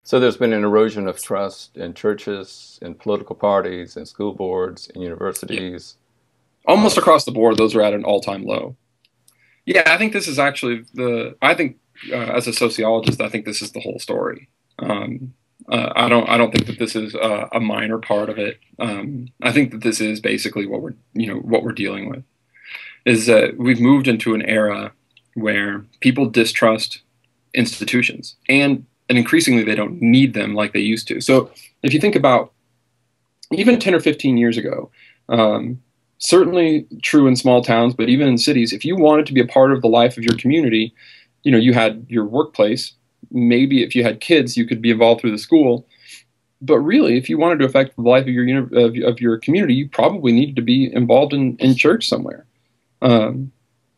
So there's been an erosion of trust in churches, in political parties, in school boards, in Yeah. universities. Almost Uh, across the board, those are at an all-time low. Yeah, I think this is actually I think as a sociologist, I think this is the whole story. Um, I don't think that this is a minor part of it. I think that this is basically what we're dealing with is that we've moved into an era where people distrust institutions, and increasingly they don't need them like they used to. So if you think about even 10 or 15 years ago, um, certainly true in small towns, but even in cities, if you wanted to be a part of the life of your community, you had your workplace. Maybe if you had kids, you could be involved through the school. But really, if you wanted to affect the life of of your community, you probably needed to be involved in church somewhere. Um,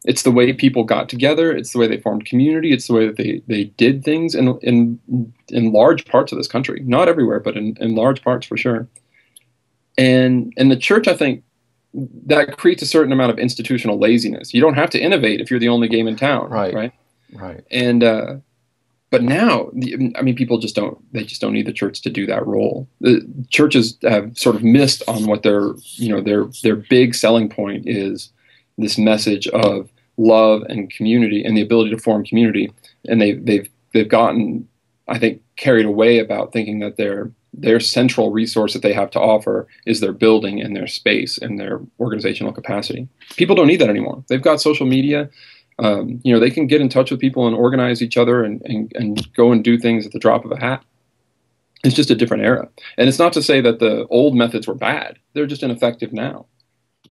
it's the way people got together. It's the way they formed community. It's the way that they did things in large parts of this country. Not everywhere, but in large parts for sure. And the church, I think, that creates a certain amount of institutional laziness. You don't have to innovate if you're the only game in town, right, right? right. And but now, I mean, people just don't. They just don't need the church to do that role. The churches have sort of missed on what their big selling point is. This message of love and community and the ability to form community, and they've gotten, I think, carried away about thinking that their central resource that they have to offer is their building and their space and their organizational capacity. People don't need that anymore. They've got social media. They can get in touch with people and organize each other and go and do things at the drop of a hat. It's just a different era. And it's not to say that the old methods were bad. They're just ineffective now.